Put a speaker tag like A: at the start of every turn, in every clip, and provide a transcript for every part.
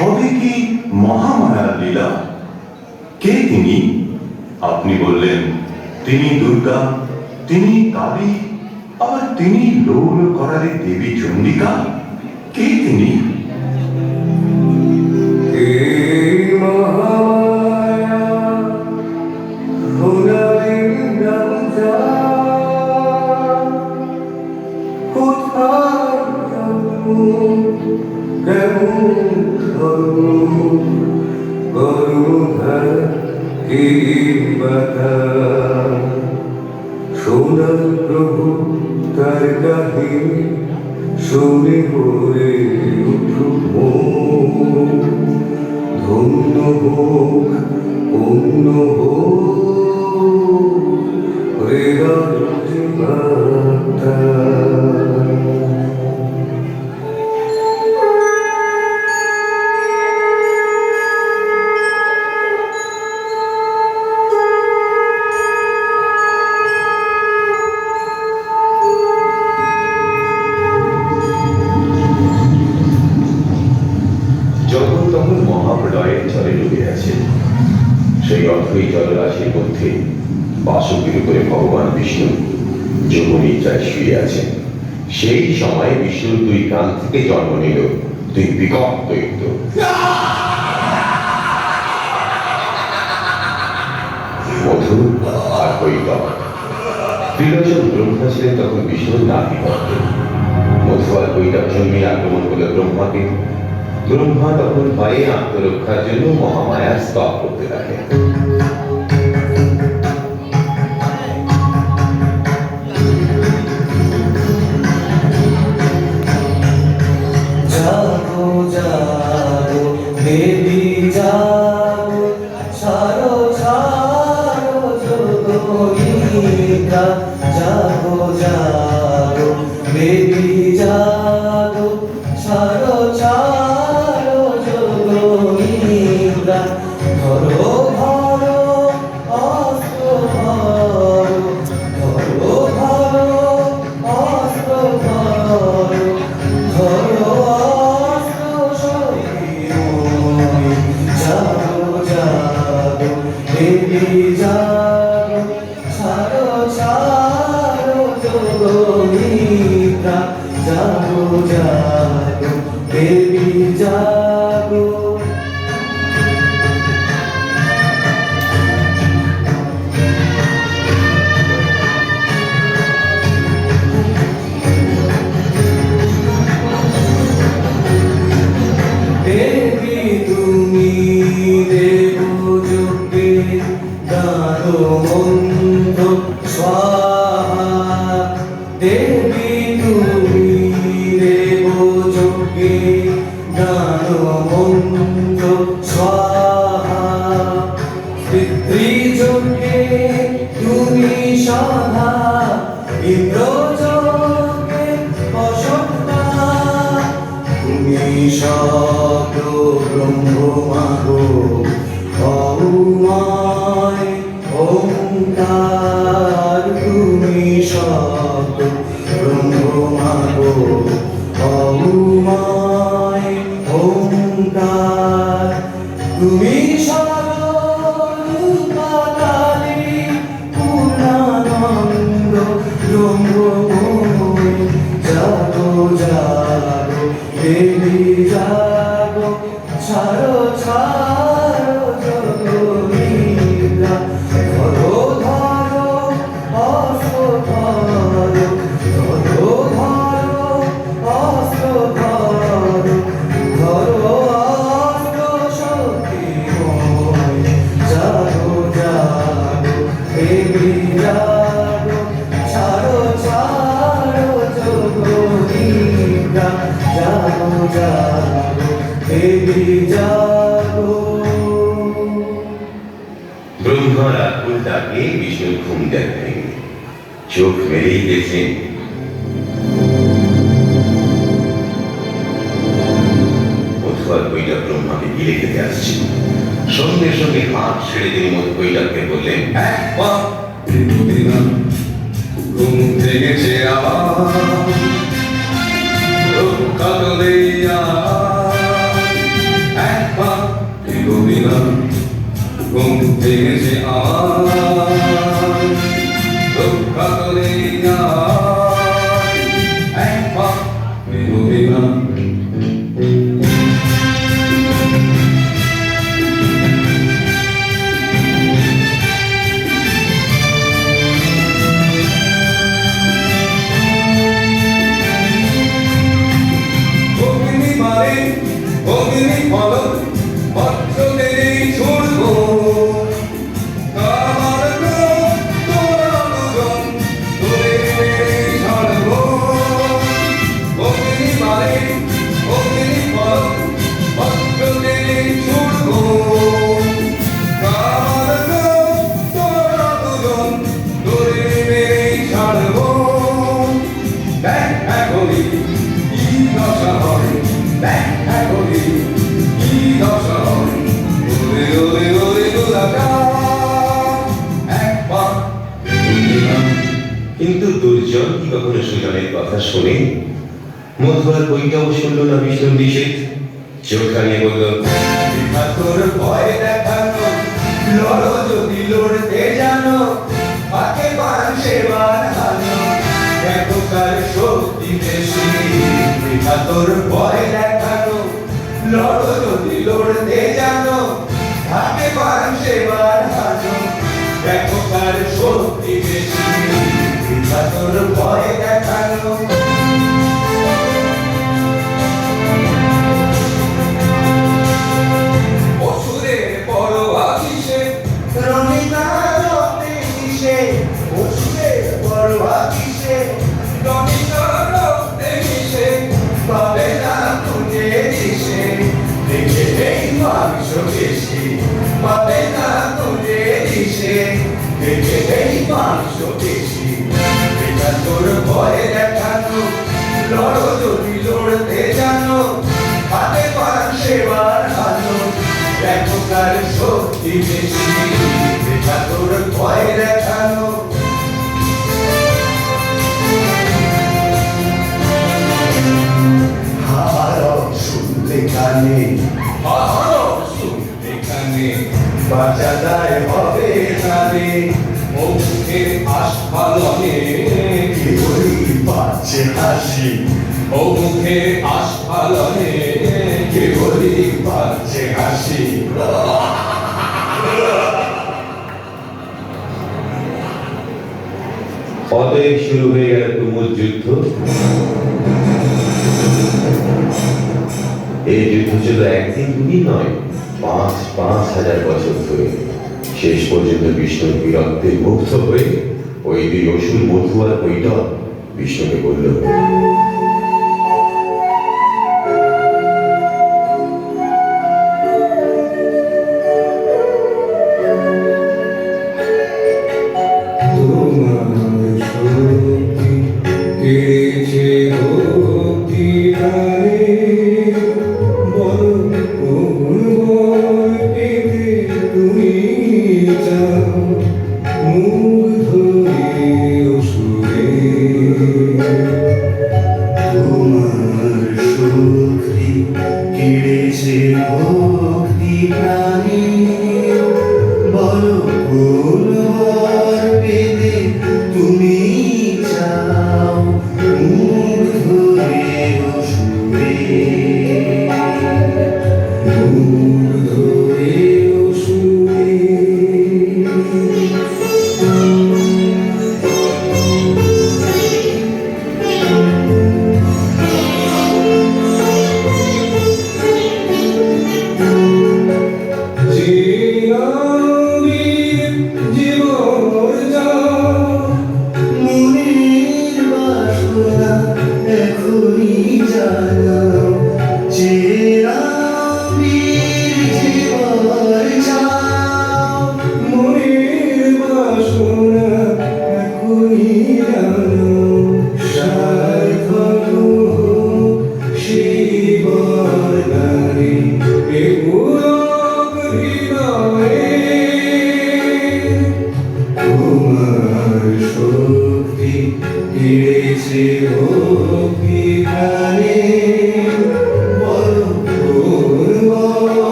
A: সবই কি মহামায়ার লীলা? কে তিনি? আপনি বললেন তিনি দুর্গা, তিনি কালী, আবার তিনি লোল করালে দেবী চণ্ডিকা। কে তিনি?
B: সোনার প্রভু তার কাহিনী শুনে ভরে উঠুক, ধন্য হোক পূর্ণ হোক হৃদয় জীবনটা।
A: মহাপ্রলয়ের জলে ডুবে আছে, সেই অথই জলরাশির মধ্যে বাসুকির উপরে ভগবান বিষ্ণু যোগনিদ্রায় শুয়ে আছেন। সেই সময় বিষ্ণুর দুই কান থেকে জন্ম নিল দুই বিকট দৈত্য। মধু আর কৈতব। ত্রিলোচন ব্রহ্মা ছিলেন তখন বিষ্ণুর নাতি ভক্ত। মধু আর কৈতব জন্মে আক্রমণ করল ব্রহ্মাকে। ব্রহ্মা তখন ভয়ে আত্মরক্ষার জন্য মহামায়ার স্তব করতে লাগেন।
B: জাগো জাগো দেবী জাগো, ছাড়ো ছাড়ো যোগনিদ্রা। জাগো জাগো দেবী জাগো, ছাড়ো ছাড়ো যোগনিদ্রা। ধরো ধরো অস্ত্র ধরো, ধরো ধরো অস্ত্র ধরো, ধরো অস্ত্র সৈন্যময়। জাগো জাগো দেবী জাগো, ছাড়ো ছাড়ো যোগনিদ্রা। জাগো জাগো দেবী জাগো। দেবী তুমি দেবযজ্ঞে দানো মন্দ স্বাহা। দেবী তুমি দেবযজ্ঞে দানো মন্দ স্বাহা। পিতৃযজ্ঞে তুমি সাধা, ইন্দ্রযজ্ঞে অসত্তা। তুমি শব্দ ব্রহ্মমাগো, অউমায় ওঙ্কার। তুমি শব্দ ব্রহ্মমাগো, অউমায় ওঙ্কার। তুমি স্বরূপা কালী, পূর্ণানন্দ ব্রহ্মময়। জাগো জাগো দেবী জাগো, ছাড়ো ছাড়ো যোগনিদ্রা। ধরো ধরো অস্ত্র ধরো, ধরো ধরো অস্ত্র ধরো, ধরো অস্ত্র শক্তিময়। জাগো জাগো দেবী জাগো, ছাড়ো ছাড়ো যোগনিদ্রা। জাগো জাগো দেবী জাগো।
A: ব্রহ্মার আকুল ডাকে বিষ্ণুর ঘুম দেখেন, চোখ মেলেই দেখলেন মধু আর কৈলাস ব্রহ্মাকে গিলে খেতে আসছে। সঙ্গে সঙ্গে হাত ছেড়ে তিনি মধু কৈলাসকে বললেন,
B: ঘুম থেকেছে রক্ষা তো দেয়া, এক ভেঙেছে আমার রক্ষা করে না এক পা বেরোবে না অগ্নি মারে অগ্নি ফলক বজ্রদের এই ছুড়ব কামার ক্রোধ তোরা দুজন ধরে মেরে ছাড়ব অগ্নি মারে অগ্নি ফলক বজ্রদের এই ছুড়ব কামার ক্রোধ তোরা দুজন ধরে মেরে ছাড়ব দেখ এখনই কি দশা হয় দেখ এখনই কি দশা হয় ওরে ওরে ওরে গোলাকার এক পা দুদিলাম
A: কিন্তু দুর্জন কি কখনো সুজনের কথা শোনে? মধুয়ার বইটাও শুনল না ভীষণ নিষেধ, চোখ রাঙিয়ে বলল,
B: তোর ভয় দেখানো লড়ো যদি লড়তে জানো পাকে পান সেবার হানো দেখো কার শক্তি বেশি তোর ভয় দেখানো লড়ো যদি লড়তে জানো পাকে পান সেবার হানো দেখো কার শক্তি বেশি তোর ভয় দেখানো অসুরের পরোয়া কিসে রমিতা রক্তে কিসে অসুরের পরোয়া কিসে রমিতা রক্তে কিসে পাবে না তুলে দিশে দেখে এই মাংস বেশি পাবে না তুলে দিশে দেখে এই মাংস বেশি এটা তোর ভয় দেখানো লড়ো যদি লড়তে জানো হাতে পান সেবার হানো দেখো কার শক্তি বেশি এটা তোর ভয় দেখানো হারো শুনতে কানে হারো শুনতে কানে বাজাদায় হবে নারে মুখে আস্ফালনে কি বলি পাচ্ছে হাসি ও মুখে আস্ফালনে কি বলি পাচ্ছে হাসি
A: অতএব শুরু হয়ে গেল তুমুল যুদ্ধ। এই যুদ্ধ ছিল একদিন দুদিন নয়, 5,000 বছর ধরে। শেষ পর্যন্ত বিষ্ণুর বীরত্বে মুগ্ধ হয়ে ওই দুই অসুর মধু আর কৈটব বিষ্ণুকে বলল,
B: শিবর নারী এ পুরো হৃদয়ে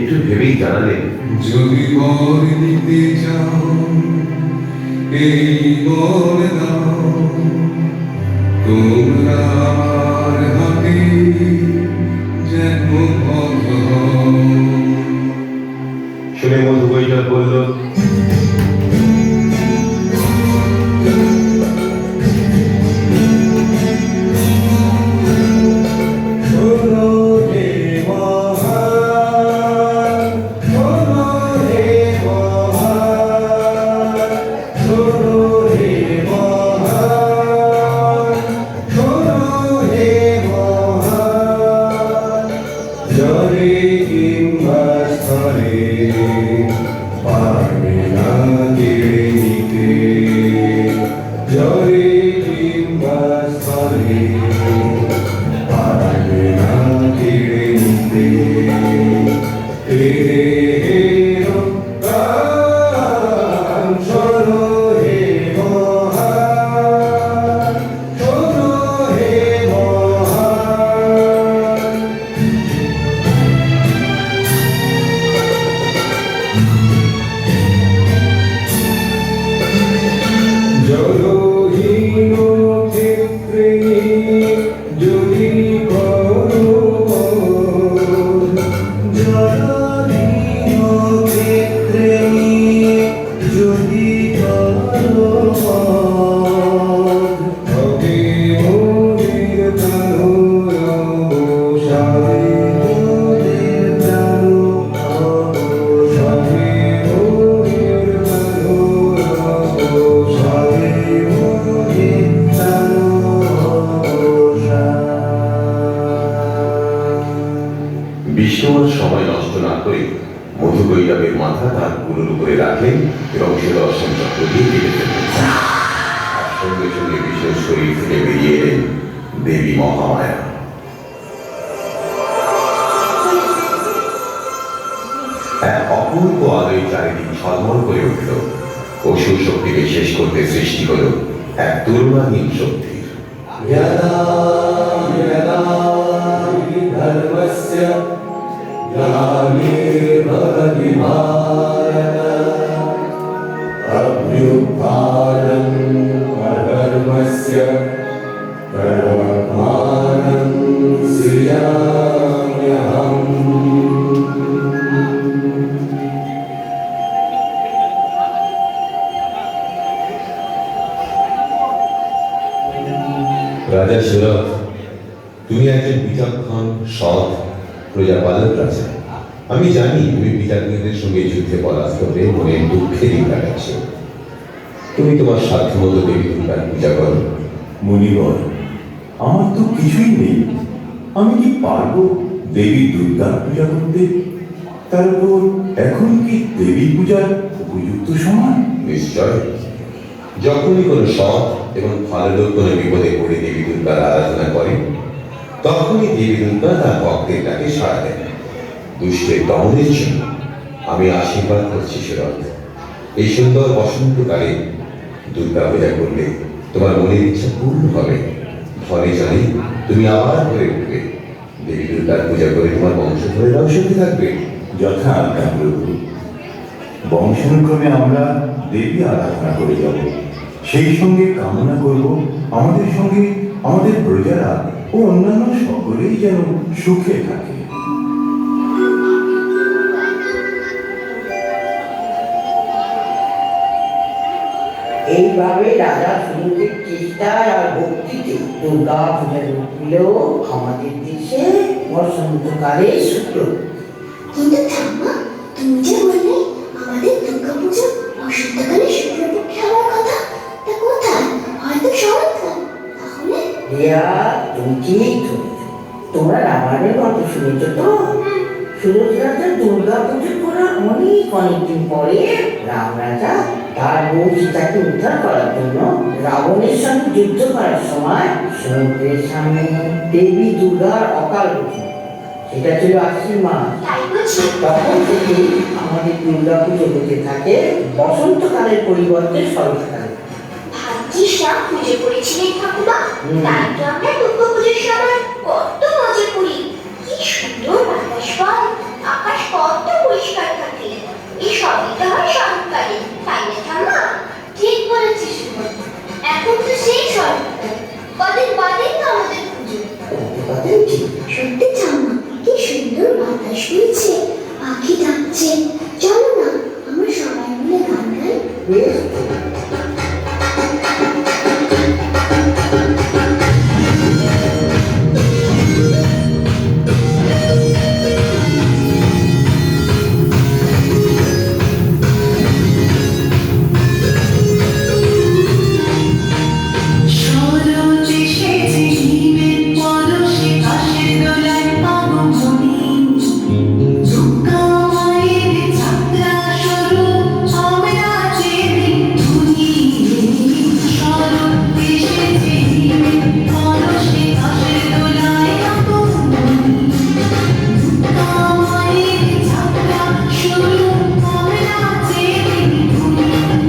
A: একটু ভেবেই জানালেন,
B: যদি বর দিতে চাও এই বর দাও তোমরা আমার হাতে যেন বধ হও।
A: শুনে মধু কৈটব বলল,
B: শোনো হে মহান, শোনো হে মহান, শোনো হে মহান, শোনো হে মহান। জলে কিংবা স্থলে পারবে না কেড়ে নিতে, জলে কিংবা স্থলে পারবে না কেড়ে নিতে। তেরে হেরো প্রাণ, শোনো হে মহান, শোনো হে মহান। জলহীন ক্ষেত্রে যদি করো, জলহীন ক্ষেত্রে যদি করো, তবে মোদের প্রাণ অবসাদে, মোদের প্রাণ অবসাদে, মোদের প্রাণ অবসাদে, মোদের প্রাণ অবসাদে।
A: বিষ্ণু আর সময় নষ্ট না করে মধু কৈটবের মাথা তার কুলোর উপরে রাখলেন এবং সুদর্শন চক্র দিয়ে কেটে ফেললেন। আর সঙ্গে সঙ্গে বিষ্ণুর শরীর থেকে বেরিয়ে এলেন দেবী মহামায়া। এক অপূর্ব আলোয় চারিদিক ঝলমল করে উঠল। অসুর শক্তিকে শেষ করতে সৃষ্টি হল এক তুলনাহীন শক্তির।
B: यदा यदा हि धर्मस्य ग्लानिर्भवति भारत, अभ्युत्थानम् अधर्मस्य तदात्मानं सृजाम्यहम्।
A: রাজা সুরথ, তুমি একজন বিচক্ষণ সৎ প্রজাপালক রাজা। আমি জানি তুমি বিজাতীয়দের সঙ্গে যুদ্ধে পরাস্ত হয়ে মনের দুঃখে দিন কাটাচ্ছ। তুমি তোমার সাধ্যমতো দেবী দুর্গার পূজা করো।
C: মুনিবর, আমার তো কিছুই নেই, আমি কি পারবো দেবী দুর্গার পূজা করতে? তার উপর এখন কি দেবী পূজার উপযুক্ত সময়?
A: নিশ্চয়, যখনই কোনো সৎ এবং ভালো লোক কোনো বিপদে পড়ে দেবী দুর্গার আরাধনা করে, তখনই দেবী দুর্গা তার ভক্তের ডাকে সাড়া দেন। দুষ্টের দমনের জন্য আমি আশীর্বাদ করছি সুরথ। এই সুন্দর বসন্তকালে দুর্গা পূজা করলে তোমার মনের ইচ্ছা পূর্ণ হবে। ধনে জনে তুমি আবার ভরে উঠবে। দেবী দুর্গার পূজা করে তোমার বংশধরেরাও সুখী থাকবে।
C: যথা আজ্ঞা প্রভু। বংশানুক্রমে আমরা দেবী আরাধনা করে যাব, সেই সঙ্গে কামনা করব আমাদের সঙ্গে আমাদের প্রজারা ও অন্যান্য সকলেই যেন সুখে থাকে।
D: এইভাবে রাজা সুরথের চেষ্টায় আর ভক্তিতে দুর্গা পূজা রূপ নিলেও আমাদের দেশে বসন্তকালে শুক্র।
E: কিন্তু ঠাম্মা, তুমি যে বললে আমাদের দুর্গাপূজা বসন্তকালে শুক্লপক্ষে হওয়ার কথা, তা কোথায়? হয়তো শরৎকাল। তাহলে
D: রিয়া, তুমি ঠিক ধরেছ। তোমরা রামায়ণের গল্প শুনেছ তো? সুরথ রাজা দুর্গা পুজো করার অনেক দিন পরে রাম রাজা তার বউ সীতাকে উদ্ধার করার জন্য রাবণের সঙ্গে যুদ্ধ করার সময় সমুদ্রের সামনে দেবী দুর্গার অকাল বোধন, সেটা ছিল আশ্বিন মাস।
E: তাই বুঝি?
D: তখন থেকে আমাদের দুর্গা পুজো হতে থাকে বসন্তকালের পরিবর্তে শরৎকালে।
E: ভাগ্যিস না পুজো করেছিলেন ঠাকুমা।
D: হুম।
E: তাই তো আমরা দুর্গাপুজোর সময় কত মজা করি। কি সুন্দর বাতাস পাই, আকাশ কত পরিষ্কার থাকে। এই সবই তো হয় শরৎকালে, তাই না ঠাম্মা? ঠিক বলেছিস সুমন। এখন তো সেই শরৎকাল, কদিন বাদেই তো আমাদের পুজো।
D: কথাই ঠিক।
E: সত্যি ঠাম্মা, কি সুন্দর বাতাস বইছে, পাখি ডাকছে। চলো না, আমরা সবাই মিলে গান গাই।
D: বেশ
F: শরৎ এসেছে হিমের পরশে, কাশের দোলায় আগমনী। দুর্গা মায়ের যাত্রা শুরু, আমরা চেরি ধুনি। শরৎ এসেছে হিমের পরশে, কাশের দোলায় আগমনী। দুর্গা মায়ের যাত্রা শুরু, আমরা চেরি ধুনি।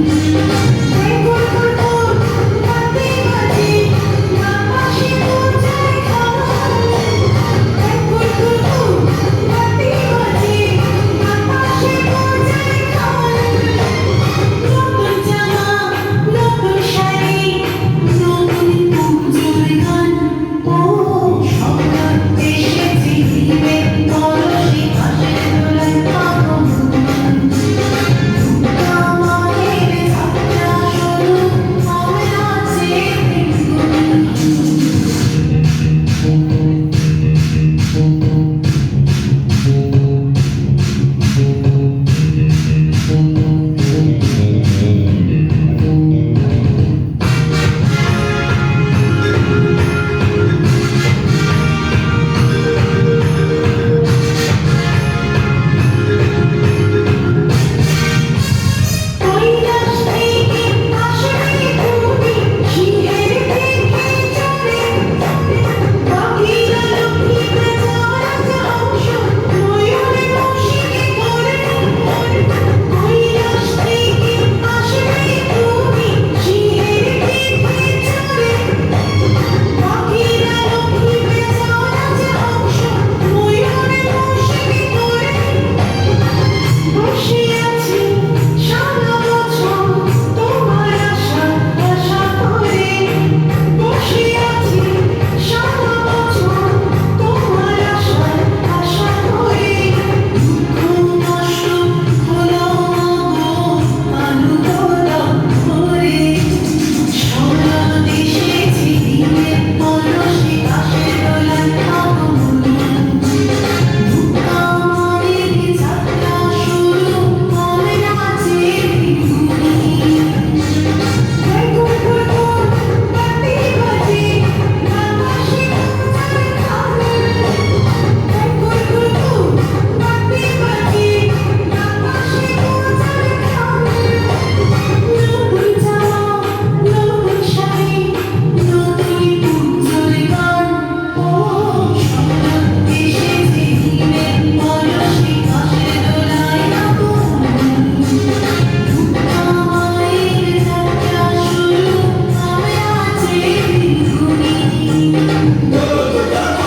B: Go, go, go!